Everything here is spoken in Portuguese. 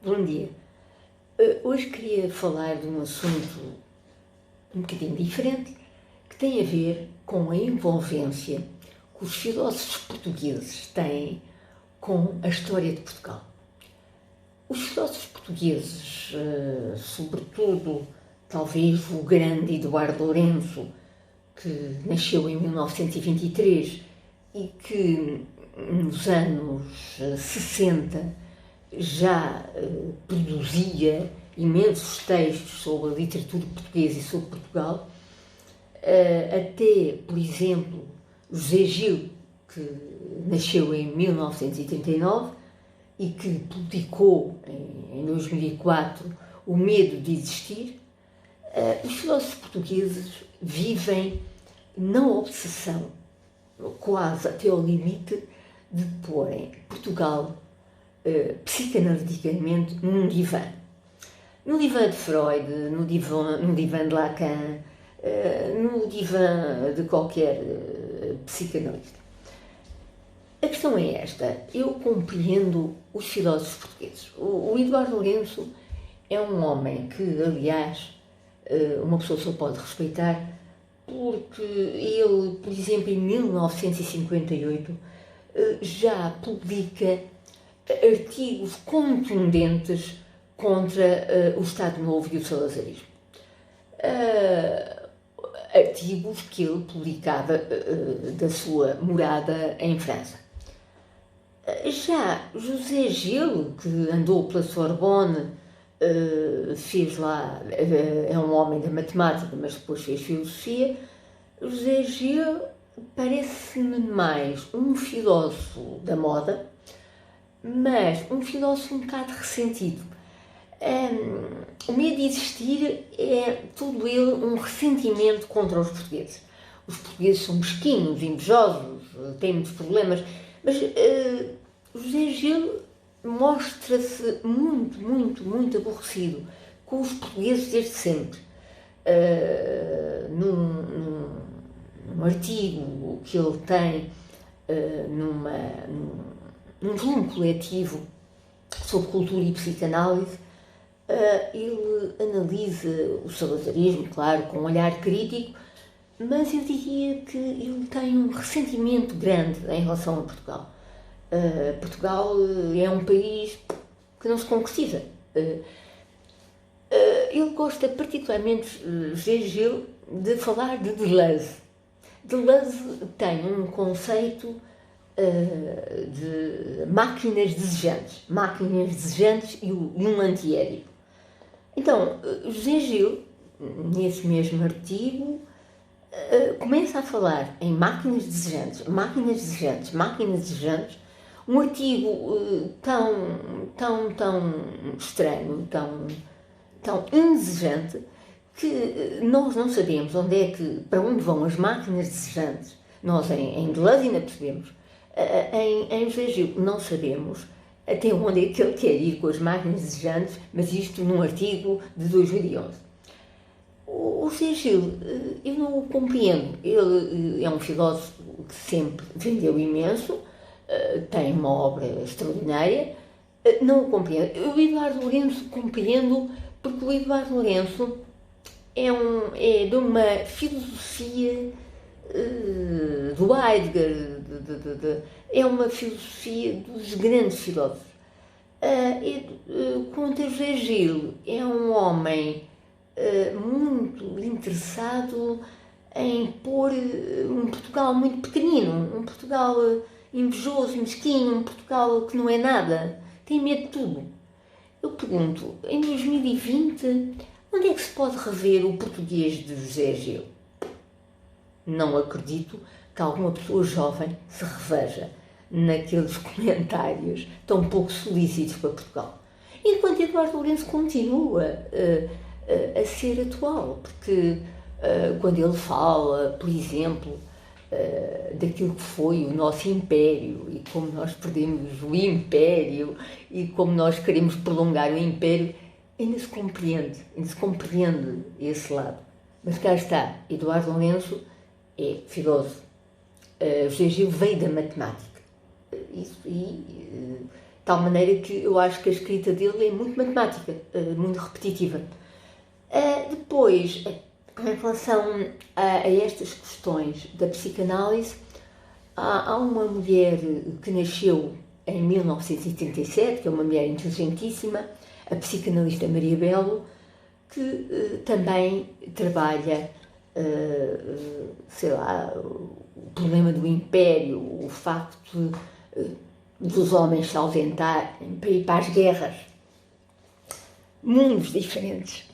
Bom dia. Hoje queria falar de um assunto um bocadinho diferente, que tem a ver com a envolvência que os filósofos portugueses têm com a história de Portugal. Os filósofos portugueses, sobretudo, talvez o grande Eduardo Lourenço, que nasceu em 1923 e que nos anos 60 já produzia imensos textos sobre a literatura portuguesa e sobre Portugal, até, por exemplo, José Gil, que nasceu em 1939 e que publicou em 2004 O Medo de Existir. Os filósofos portugueses vivem na obsessão, quase até ao limite, de porem Portugal psicanaliticamente num divã. No divã de Freud, no divã de Lacan, no divã de qualquer psicanalista. A questão é esta: eu compreendo os filósofos portugueses. O Eduardo Lourenço é um homem que, aliás, uma pessoa só pode respeitar, porque ele, por exemplo, em 1958, já publica artigos contundentes contra o Estado Novo e o salazarismo. Artigos que ele publicava da sua morada em França. Já José Gil, que andou pela Sorbonne, fez lá, é um homem da matemática, mas depois fez filosofia. José Gil parece-me mais um filósofo da moda, mas um filósofo um bocado ressentido. O Medo de Existir é todo ele um ressentimento contra os portugueses. Os portugueses são mesquinhos, invejosos, têm muitos problemas, mas José Gil mostra-se muito aborrecido com os portugueses desde sempre. Num artigo que ele tem num volume coletivo sobre cultura e psicanálise, ele analisa o salazarismo, claro, com um olhar crítico, mas eu diria que ele tem um ressentimento grande em relação a Portugal. Portugal é um país que não se concretiza. Ele gosta particularmente, José Gil, de falar de Deleuze. Deleuze tem um conceito de máquinas desejantes e um antiético. Então, José Gil, nesse mesmo artigo, começa a falar em máquinas desejantes, um artigo tão estranho, tão indesejante, que nós não sabemos para onde vão as máquinas desejantes. Nós em Deleuze ainda percebemos. Em José Gil não sabemos até onde é que ele quer ir com as máquinas desejantes, mas isto num artigo de 2011. O José Gil, eu não o compreendo. Ele é um filósofo que sempre vendeu imenso, tem uma obra extraordinária, não o compreendo. O Eduardo Lourenço compreendo, porque o Eduardo Lourenço é de uma filosofia do Heidegger, é uma filosofia dos grandes filósofos. Quanto a José Gil, é um homem muito interessado em pôr um Portugal muito pequenino, um Portugal invejoso, mesquinho, um Portugal que não é nada, tem medo de tudo. Eu pergunto, em 2020, onde é que se pode rever o português de José Gil? Não acredito que alguma pessoa jovem se reveja naqueles comentários tão pouco solícitos para Portugal. Enquanto Eduardo Lourenço continua a ser atual, porque quando ele fala, por exemplo, daquilo que foi o nosso império e como nós perdemos o império e como nós queremos prolongar o império, ainda se compreende esse lado. Mas cá está, Eduardo Lourenço é filósofo. José Gil veio da matemática. tal maneira que eu acho que a escrita dele é muito matemática, muito repetitiva. Depois, em relação a estas questões da psicanálise, há uma mulher que nasceu em 1987, que é uma mulher inteligentíssima, a psicanalista Maria Belo, que também trabalha, sei lá, o problema do império, o facto dos homens se ausentarem para ir para as guerras. Mundos diferentes.